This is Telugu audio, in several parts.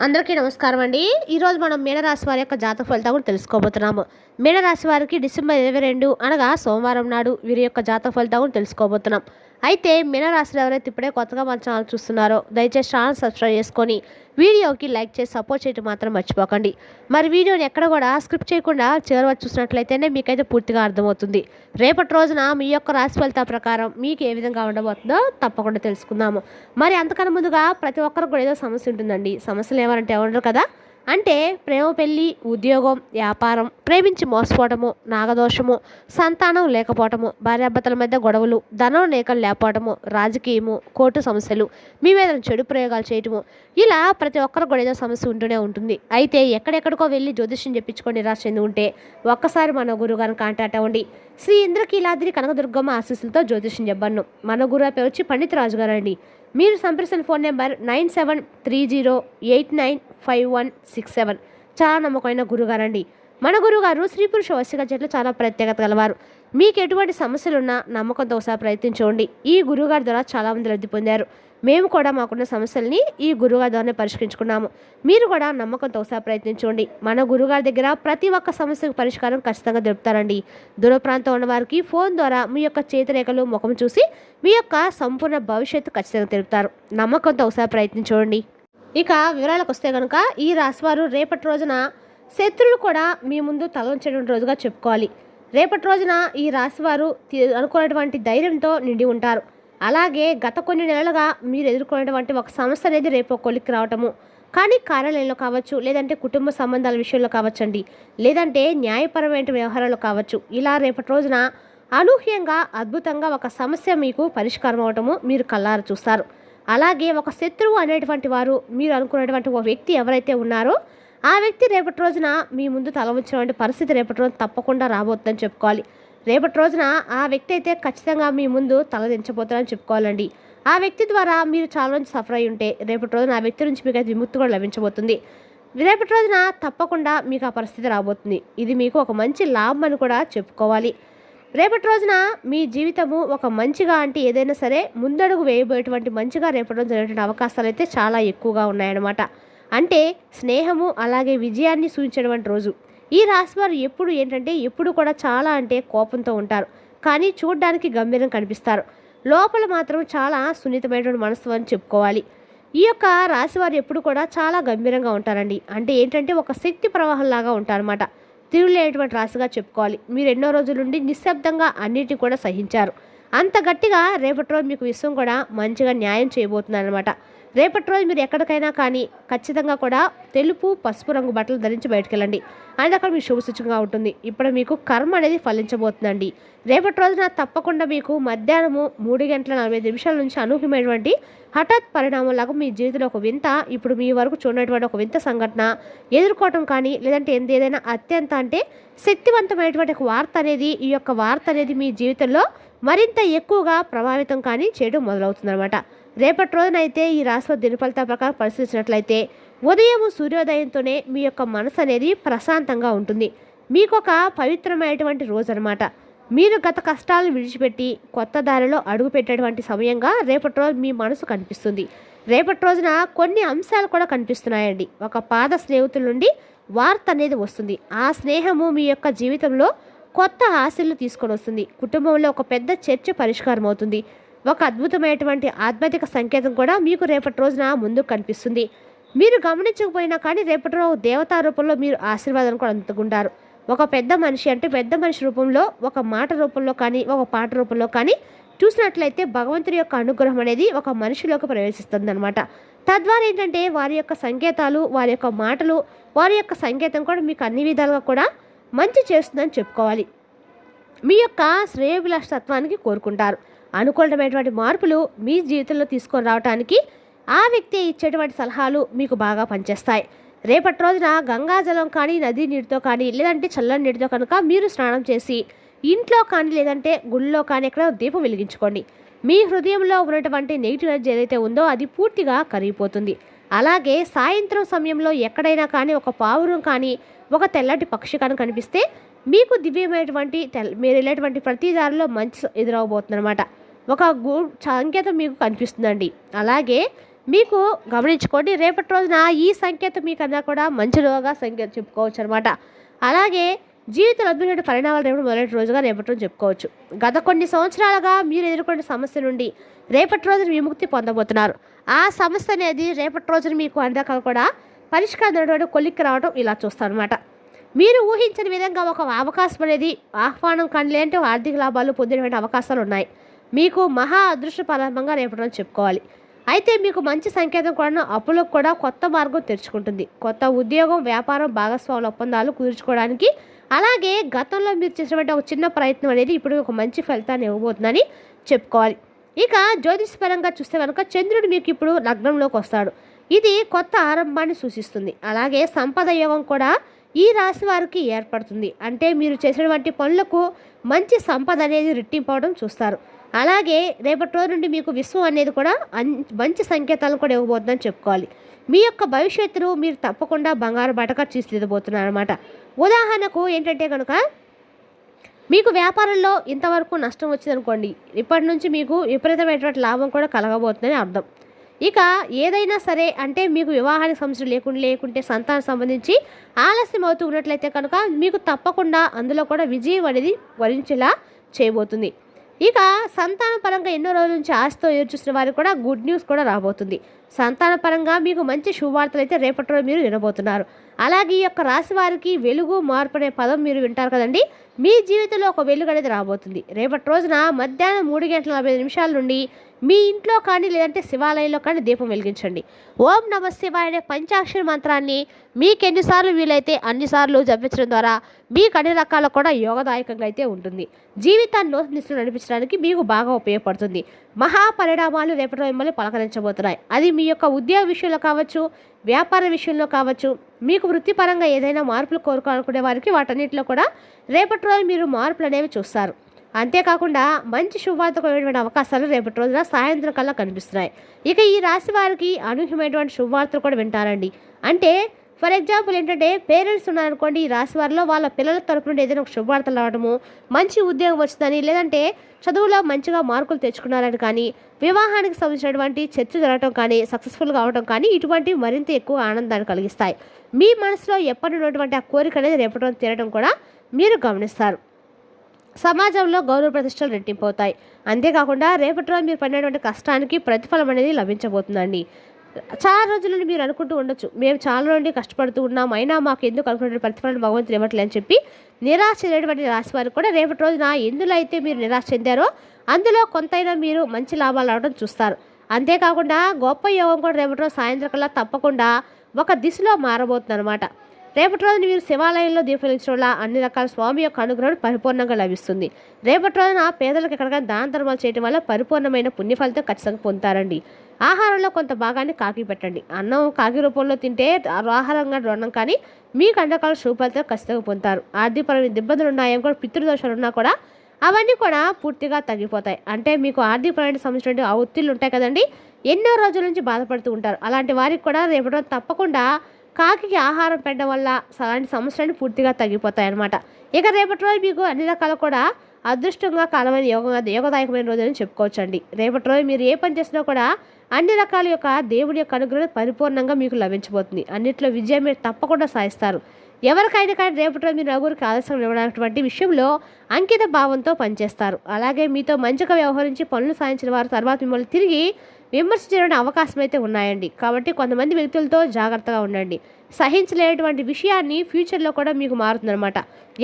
అందరికీ నమస్కారం అండి. ఈరోజు మనం మీనరాశి వారి యొక్క జాతక ఫలితాలు కూడా తెలుసుకోబోతున్నాము. మీనరాశి వారికి డిసెంబర్ 22 అనగా సోమవారం నాడు వీరి యొక్క జాతక ఫలితాలు తెలుసుకోబోతున్నాం. అయితే మీనరాశిలో ఎవరైతే ఇప్పుడే కొత్తగా మన ఛానల్ చూస్తున్నారో దయచేసి ఛానల్ సబ్స్క్రైబ్ చేసుకొని వీడియోకి లైక్ చేసి సపోర్ట్ చేయడం మాత్రం మర్చిపోకండి. మరి వీడియోని ఎక్కడ కూడా స్క్రిప్ట్ చేయకుండా చివరి వరకు చూసినట్లయితేనే మీకైతే పూర్తిగా అర్థమవుతుంది. రేపటి రోజున మీ యొక్క రాశి ఫలితాల ప్రకారం మీకు ఏ విధంగా ఉండబోతుందో తప్పకుండా తెలుసుకుందాము. మరి అంతకన్నా ముందుగా ప్రతి ఒక్కరికి కూడా ఏదో సమస్య ఉంటుందండి. సమస్యలు ఏమంటే ఉండరు కదా. అంటే ప్రేమ, పెళ్ళి, ఉద్యోగం, వ్యాపారం, ప్రేమించి మోసపోవటము, నాగదోషము, సంతానం లేకపోవటము, భార్యాభర్తల మధ్య గొడవలు, ధనం లేకపోవటము, రాజకీయము, కోర్టు సమస్యలు, మీ మీద చెడు ప్రయోగాలు చేయటము, ఇలా ప్రతి ఒక్కరు కూడా ఏదో సమస్య ఉంటూనే ఉంటుంది. అయితే ఎక్కడెక్కడికో వెళ్ళి జ్యోతిష్యం చెప్పించుకొని నిరాశ చెంది ఉంటే ఒక్కసారి మన గురువుగారిని కాంటాక్ట్ అవ్వండి. శ్రీ ఇంద్రకీలాద్రి కనకదుర్గమ్మ ఆశీస్సులతో జ్యోతిష్యం చెప్పను. మన గురువు పేరు వచ్చి పండిత్ రాజు గారు అండి. మీరు సంప్రదించిన ఫోన్ నెంబర్ 9730895167. చాలా నమ్మకమైన గురుగారండి. మన గురుగారు స్త్రీ పురుష వశీకరణ చెట్లు చాలా ప్రత్యేకత గలవారు. మీకు ఎటువంటి సమస్యలున్నా నమ్మకంతో ఒకసారి ప్రయత్నించండి. ఈ గురుగారి ద్వారా చాలామంది లబ్ధి పొందారు. మేము కూడా మాకున్న సమస్యల్ని ఈ గురుగారి ద్వారానే పరిష్కరించుకున్నాము. మీరు కూడా నమ్మకంతో ఒకసారి ప్రయత్నించండి. మన గురుగారి దగ్గర ప్రతి ఒక్క సమస్యకు పరిష్కారం ఖచ్చితంగా దొరుకుతారండి. దూర ప్రాంతం ఉన్న వారికి ఫోన్ ద్వారా మీ యొక్క చేతిరేఖలు ముఖం చూసి మీ యొక్క సంపూర్ణ భవిష్యత్తు ఖచ్చితంగా తెలుపుతారు. నమ్మకంతో ఒకసారి ప్రయత్నించండి. ఇక వివరాలకు వస్తే కనుక ఈ రాశివారు రేపటి రోజున శత్రువులు కూడా మీ ముందు తల ఉంచేటువంటి రోజుగా చెప్పుకోవాలి. రేపటి రోజున ఈ రాశివారు అనుకున్నటువంటి ధైర్యంతో నిండి ఉంటారు. అలాగే గత కొన్ని నెలలుగా మీరు ఎదుర్కొనేటువంటి ఒక సమస్య అనేది రేపు కొలిక్కి రావటము, కానీ కార్యాలయంలో కావచ్చు, లేదంటే కుటుంబ సంబంధాల విషయంలో కావచ్చండి, లేదంటే న్యాయపరమైన వ్యవహారాలు కావచ్చు, ఇలా రేపటి రోజున అనూహ్యంగా అద్భుతంగా ఒక సమస్య మీకు పరిష్కారం అవటము మీరు కళ్ళారా చూస్తారు. అలాగే ఒక శత్రువు అనేటువంటి వారు మీరు అనుకున్నటువంటి ఒక వ్యక్తి ఎవరైతే ఉన్నారో ఆ వ్యక్తి రేపటి రోజున మీ ముందు తల ఉంచినటువంటి పరిస్థితి రేపటి రోజు తప్పకుండా రాబోతుందని చెప్పుకోవాలి. రేపటి రోజున ఆ వ్యక్తి అయితే ఖచ్చితంగా మీ ముందు తలదించబోతారని చెప్పుకోవాలండి. ఆ వ్యక్తి ద్వారా మీరు చాలా రోజు సఫర్ అయి ఉంటే రేపటి రోజున ఆ వ్యక్తి నుంచి మీకు అయితే విముక్తి కూడా లభించబోతుంది. రేపటి రోజున తప్పకుండా మీకు ఆ పరిస్థితి రాబోతుంది. ఇది మీకు ఒక మంచి లాభం అని కూడా చెప్పుకోవాలి. రేపటి రోజున మీ జీవితము ఒక మంచిగా అంటే ఏదైనా సరే ముందడుగు వేయబోయేటువంటి మంచిగా రేపటి రోజు జరిగేటువంటి అవకాశాలు అయితే చాలా ఎక్కువగా ఉన్నాయన్నమాట. అంటే స్నేహము అలాగే విజయాన్ని సూచించేటువంటి రోజు. ఈ రాశివారు ఎప్పుడు కూడా చాలా అంటే కోపంతో ఉంటారు, కానీ చూడడానికి గంభీరం కనిపిస్తారు. లోపల మాత్రం చాలా సున్నితమైనటువంటి మనసు అని చెప్పుకోవాలి. ఈ యొక్క రాశివారు ఎప్పుడు కూడా చాలా గంభీరంగా ఉంటారండి. అంటే ఒక శక్తి ప్రవాహంలాగా ఉంటారన్నమాట. తిరుగులేటువంటి రాశిగా చెప్పుకోవాలి. మీరు ఎన్నో రోజుల నుండి నిశ్శబ్దంగా అన్నిటిని కూడా సహించారు. అంత గట్టిగా రేపటి రోజు మీకు విశ్వం కూడా మంచిగా న్యాయం చేయబోతున్నారనమాట. రేపటి రోజు మీరు ఎక్కడికైనా కానీ ఖచ్చితంగా కూడా తెలుపు, పసుపు రంగు బట్టలు ధరించి బయటకు వెళ్ళండి. అనేది అక్కడ మీకు శుభసూచకంగా ఉంటుంది. ఇప్పుడు మీకు కర్మ అనేది ఫలించబోతుందండి. రేపటి రోజున తప్పకుండా మీకు మధ్యాహ్నము 3:45 నుంచి అనూహ్యమైనటువంటి హఠాత్ పరిణామంలాగా మీ జీవితంలో ఒక వింత, ఇప్పుడు మీ వరకు చూడనటువంటి ఒక వింత సంఘటన ఎదుర్కోవటం కానీ, లేదంటే ఏదైనా అత్యంత అంటే శక్తివంతమైనటువంటి ఒక వార్త అనేది, ఈ యొక్క వార్త అనేది మీ జీవితంలో మరింత ఎక్కువగా ప్రభావితం కానీ చేయడం మొదలవుతుందన్నమాట. రేపటి రోజునైతే ఈ రాశి దిన ఫలితాల ప్రకారం పరిశీలించినట్లయితే ఉదయం సూర్యోదయంతోనే మీ యొక్క మనసు అనేది ప్రశాంతంగా ఉంటుంది. మీకు ఒక పవిత్రమైనటువంటి రోజు అనమాట. మీరు గత కష్టాలను విడిచిపెట్టి కొత్త దారిలో అడుగు పెట్టేటువంటి సమయంగా రేపటి రోజు మీ మనసు కనిపిస్తుంది. రేపటి రోజున కొన్ని అంశాలు కూడా కనిపిస్తున్నాయండి. ఒక పాత స్నేహితుల నుండి వార్త అనేది వస్తుంది. ఆ స్నేహము మీ యొక్క జీవితంలో కొత్త ఆశలు తీసుకొని వస్తుంది. కుటుంబంలో ఒక పెద్ద చర్చ పరిష్కారం అవుతుంది. ఒక అద్భుతమైనటువంటి ఆధ్యాత్మిక సంకేతం కూడా మీకు రేపటి రోజున ముందుకు కనిపిస్తుంది. మీరు గమనించకపోయినా కానీ రేపటి రోజు దేవతా రూపంలో మీరు ఆశీర్వాదం కూడా అందుకుంటారు. ఒక పెద్ద మనిషి రూపంలో, ఒక మాట రూపంలో కానీ, ఒక పాట రూపంలో కానీ చూసినట్లయితే భగవంతుడి యొక్క అనుగ్రహం అనేది ఒక మనిషిలోకి ప్రవేశిస్తుంది అనమాట. తద్వారా వారి యొక్క సంకేతాలు, వారి యొక్క మాటలు, వారి యొక్క సంకేతం కూడా మీకు అన్ని విధాలుగా కూడా మంచి చేస్తుందని చెప్పుకోవాలి. మీ యొక్క శ్రేయోభిలాష తత్వానికి కోరుకుంటారు. అనుకూలమైనటువంటి మార్పులు మీ జీవితంలో తీసుకొని రావడానికి ఆ వ్యక్తి ఇచ్చేటువంటి సలహాలు మీకు బాగా పనిచేస్తాయి. రేపటి రోజున గంగాజలం కానీ, నదీ నీటితో కానీ, లేదంటే చల్లని నీటితో కనుక మీరు స్నానం చేసి ఇంట్లో కానీ, లేదంటే గుళ్ళో కానీ ఎక్కడ దీపం వెలిగించుకోండి. మీ హృదయంలో ఉన్నటువంటి నెగిటివ్ ఎనర్జీ ఏదైతే ఉందో అది పూర్తిగా కరిగిపోతుంది. అలాగే సాయంత్రం సమయంలో ఎక్కడైనా కానీ ఒక పావురం కానీ, ఒక తెల్లటి పక్షి కానీ కనిపిస్తే మీకు దివ్యమైనటువంటి మీరు వెళ్ళేటువంటి ప్రతి దారిలో మంచి ఎదురవబోతుందన్నమాట. ఒక సంకేతం మీకు కనిపిస్తుందండి. అలాగే మీకు గమనించుకోండి. రేపటి రోజున ఈ సంకేతం మీకన్నా కూడా మంచి రోజుగా సంకేతం చెప్పుకోవచ్చు అనమాట. అలాగే జీవితంలో అద్భుతమైన పరిణామాలు రేపటి మొదటి రోజుగా రేపటి రోజు చెప్పుకోవచ్చు. గత కొన్ని సంవత్సరాలుగా మీరు ఎదుర్కొన్న సమస్య నుండి రేపటి రోజున విముక్తి పొందబోతున్నారు. ఆ సమస్య అనేది రేపటి రోజున మీకు అందాక కూడా పరిష్కారం కొలిక్కి రావడం ఇలా చూస్తారనమాట. మీరు ఊహించని విధంగా ఒక అవకాశం అనేది ఆహ్వానం కానీ లేదంటే ఆర్థిక లాభాలు పొందేటువంటి అవకాశాలు ఉన్నాయి. మీకు మహా అదృష్ట ప్రారంభంగా రేపటి రోజు చెప్పుకోవాలి. అయితే మీకు మంచి సంకేతం కూడా అప్పులకు కూడా కొత్త మార్గం తెరుచుకుంటుంది. కొత్త ఉద్యోగం, వ్యాపారం, భాగస్వాముల ఒప్పందాలు కుదుర్చుకోవడానికి, అలాగే గతంలో మీరు చేసినటువంటి ఒక చిన్న ప్రయత్నం అనేది ఇప్పుడు ఒక మంచి ఫలితాన్ని ఇవ్వబోతుందని చెప్పుకోవాలి. ఇక జ్యోతిషపరంగా చూస్తే కనుక చంద్రుడు మీకు ఇప్పుడు లగ్నంలోకి వస్తాడు. ఇది కొత్త ఆరంభాన్ని సూచిస్తుంది. అలాగే సంపద యోగం కూడా ఈ రాశి వారికి ఏర్పడుతుంది. అంటే మీరు చేసినటువంటి పనులకు మంచి సంపద అనేది రెట్టింపవడం చూస్తారు. అలాగే రేపటి రోజు నుండి మీకు విశ్వం అనేది కూడా మంచి సంకేతాలను కూడా ఇవ్వబోతుందని చెప్పుకోవాలి. మీ యొక్క భవిష్యత్తును మీరు తప్పకుండా బంగారు బాటగా తీర్చిదిద్దబోతున్నారు అనమాట. ఉదాహరణకు ఏంటంటే కనుక మీకు వ్యాపారంలో ఇంతవరకు నష్టం వచ్చిందనుకోండి, ఇప్పటి నుంచి మీకు విపరీతమైనటువంటి లాభం కూడా కలగబోతుందని అర్థం. ఇక ఏదైనా సరే అంటే మీకు వివాహానికి సమస్య లేకుంటే సంతానం సంబంధించి ఆలస్యం అవుతూ ఉన్నట్లయితే కనుక మీకు తప్పకుండా అందులో కూడా విజయం అనేది వరించేలా చేయబోతుంది. ఇక సంతాన పరంగా ఎన్నో రోజుల నుంచి ఆశతో ఎదురుచూసిన వారికి కూడా గుడ్ న్యూస్ కూడా రాబోతుంది. సంతాన పరంగా మీకు మంచి శుభవార్తలు అయితే రేపటి రోజు మీరు వినబోతున్నారు. అలాగే ఈ యొక్క రాశి వారికి వెలుగు, మార్పు అనే పదం మీరు వింటారు కదండి. మీ జీవితంలో ఒక వెలుగు అనేది రాబోతుంది. రేపటి రోజున మధ్యాహ్నం 3:45 నుండి మీ ఇంట్లో కానీ లేదంటే శివాలయంలో కానీ దీపం వెలిగించండి. ఓం నమ శివాయ అనే పంచాక్షర మంత్రాన్ని మీకు ఎన్నిసార్లు వీలైతే అన్నిసార్లు జపించడం ద్వారా మీకు అన్ని రకాల కూడా యోగదాయకంగా అయితే ఉంటుంది. జీవితాన్ని నూతన నడిపించడానికి మీకు బాగా ఉపయోగపడుతుంది. మహాపరిణామాలు రేపటి రోజు మిమ్మల్ని పలకరించబోతున్నాయి. అది మీ యొక్క ఉద్యోగ విషయంలో కావచ్చు, వ్యాపార విషయంలో కావచ్చు, మీకు వృత్తిపరంగా ఏదైనా మార్పులు కోరుకోవాలనుకునే వారికి వాటన్నిటిలో కూడా రేపటి రోజు మీరు మార్పులు అనేవి చూస్తారు. అంతేకాకుండా మంచి శుభవార్త కొనేటువంటి అవకాశాలు రేపటి రోజున సాయంత్రం కల్లా కనిపిస్తున్నాయి. ఇక ఈ రాశి వారికి అనూహ్యమైనటువంటి శుభవార్తలు కూడా వింటారండి. అంటే ఫర్ ఎగ్జాంపుల్ ఏంటంటే పేరెంట్స్ ఉన్నారనుకోండి, ఈ రాశి వారిలో వాళ్ళ పిల్లల తరపు నుండి ఏదైనా ఒక శుభవార్తలు రావడము, మంచి ఉద్యోగం వచ్చిందని, లేదంటే చదువులో మంచిగా మార్కులు తెచ్చుకున్నారని కానీ, వివాహానికి సంబంధించినటువంటి చర్చ జరగడం కానీ, సక్సెస్ఫుల్గా అవడం కానీ ఇటువంటివి మరింత ఎక్కువ ఆనందాన్ని కలిగిస్తాయి. మీ మనసులో ఎప్పటి ఉన్నటువంటి ఆ కోరిక అనేది రేపటి రోజు తీరడం కూడా మీరు గమనిస్తారు. సమాజంలో గౌరవ ప్రతిష్టలు రెట్టింపవుతాయి. అంతేకాకుండా రేపటి రోజు మీరు పడినటువంటి కష్టానికి ప్రతిఫలం అనేది లభించబోతుందండి. చాలా రోజుల నుండి మీరు అనుకుంటూ ఉండొచ్చు, మేము చాలా నుండి కష్టపడుతూ ఉన్నాం, అయినా మాకు ఎందుకు అనుకున్న ప్రతిఫలం భగవంతుడు ఇవ్వట్లేదు అని చెప్పి నిరాశ చెందేటువంటి రాశి వారికి కూడా రేపటి రోజున ఎందులో అయితే మీరు నిరాశ చెందారో అందులో కొంతైనా మీరు మంచి లాభాలు రావడం చూస్తారు. అంతేకాకుండా గొప్ప యోగం కూడా రేపటి రోజు సాయంత్రం కల్లా తప్పకుండా ఒక దిశలో మారబోతుంది అనమాట. రేపటి రోజున మీరు శివాలయంలో దీపం వెలిగించడం వల్ల అన్ని రకాల స్వామి యొక్క అనుగ్రహం పరిపూర్ణంగా లభిస్తుంది. రేపటి రోజున పేదలకు ఎక్కడికైనా దాన ధర్మాలు చేయడం వల్ల పరిపూర్ణమైన పుణ్యఫలితం ఖచ్చితంగా పొందుతారండి. ఆహారంలో కొంత భాగాన్ని కాకి పెట్టండి. అన్నం కాకి రూపంలో తింటే ఆహారంగా రుణం కానీ మీకు అన్ని రకాల శుభఫలితం ఖచ్చితంగా పొందుతారు. ఆర్థికపరమైన ఇబ్బందులు ఉన్నాయో కూడా, పితృదోషాలు ఉన్నా కూడా అవన్నీ కూడా పూర్తిగా తగ్గిపోతాయి. అంటే మీకు ఆర్థికపరమైన సంబంధించిన ఆ ఒత్తిళ్ళు ఉంటాయి కదండి, ఎన్నో రోజుల నుంచి బాధపడుతూ ఉంటారు. అలాంటి వారికి కూడా రేపటి రోజు తప్పకుండా కాకి ఆహారం పెట్టడం వల్ల అలాంటి సమస్యలన్నీ పూర్తిగా తగ్గిపోతాయి అన్నమాట. ఇక రేపటి రోజు మీకు అన్ని రకాల కూడా అదృష్టంగా కాలమైన యోగదాయకమైన రోజు అని చెప్పుకోవచ్చండి. రేపటి రోజు మీరు ఏ పని చేసినా కూడా అన్ని రకాల యొక్క దేవుడి యొక్క అనుగ్రహం పరిపూర్ణంగా మీకు లభించబోతుంది. అన్నింటిలో విజయం మీరు తప్పకుండా సాధిస్తారు. ఎవరికైనా కానీ రేపటి రోజు మీరు నలుగురికి ఆదర్శం ఇవ్వడానికి విషయంలో అంకిత భావంతో పనిచేస్తారు. అలాగే మీతో మంచిగా వ్యవహరించి పనులు సాధించిన వారు తర్వాత మిమ్మల్ని తిరిగి విమర్శించడానికి అవకాశం అయితే ఉన్నాయండి. కాబట్టి కొంతమంది వ్యక్తులతో జాగ్రత్తగా ఉండండి. సహించలేనటువంటి విషయాన్ని ఫ్యూచర్లో కూడా మీకు మారుతుందన్నమాట.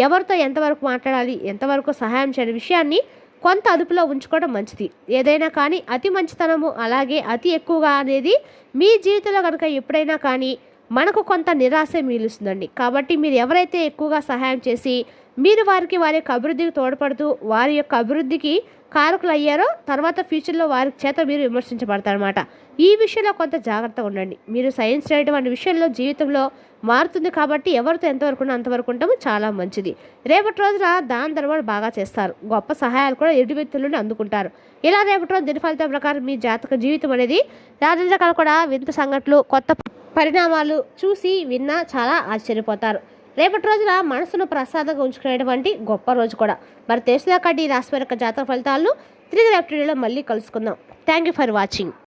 ఎవరితో ఎంతవరకు మాట్లాడాలి, ఎంతవరకు సహాయం చేయని విషయాన్ని కొంత అదుపులో ఉంచుకోవడం మంచిది. ఏదైనా కానీ అతి మంచితనము అలాగే అతి ఎక్కువగా అనేది మీ జీవితంలో కనుక ఎప్పుడైనా కానీ మనకు కొంత నిరాశ మిగులుస్తుందండి. కాబట్టి మీరు ఎవరైతే ఎక్కువగా సహాయం చేసి మీరు వారి యొక్క అభివృద్ధికి తోడ్పడుతూ వారి యొక్క అభివృద్ధికి కారకులు అయ్యారో తర్వాత ఫ్యూచర్లో వారి చేత మీరు విమర్శించబడతారనమాట. ఈ విషయంలో కొంత జాగ్రత్తగా ఉండండి. మీరు సైన్స్ చేయటువంటి విషయంలో జీవితంలో మారుతుంది కాబట్టి ఎవరితో ఎంతవరకు అంతవరకు ఉండటం చాలా మంచిది. రేపటి రోజున దాన ధర్మాలు బాగా చేస్తారు. గొప్ప సహాయాలు కూడా ఎటు వ్యక్తుల నుండి అందుకుంటారు. ఇలా రేపటి రోజు దిన ఫలితం ప్రకారం మీ జాతక జీవితం అనేది రాజు రకాలు కూడా వింత సంఘటనలు, కొత్త పరిణామాలు చూసి విన్నా చాలా ఆశ్చర్యపోతారు. రేపటి రోజున మనసును ప్రసాదంగా ఉంచుకునేటువంటి గొప్ప రోజు కూడా. మరి తెలిసినాకంటే ఈ రాశి యొక్క జాతక ఫలితాలను తిరిగి రేపటి మళ్ళీ కలుసుకుందాం. Thank you for watching.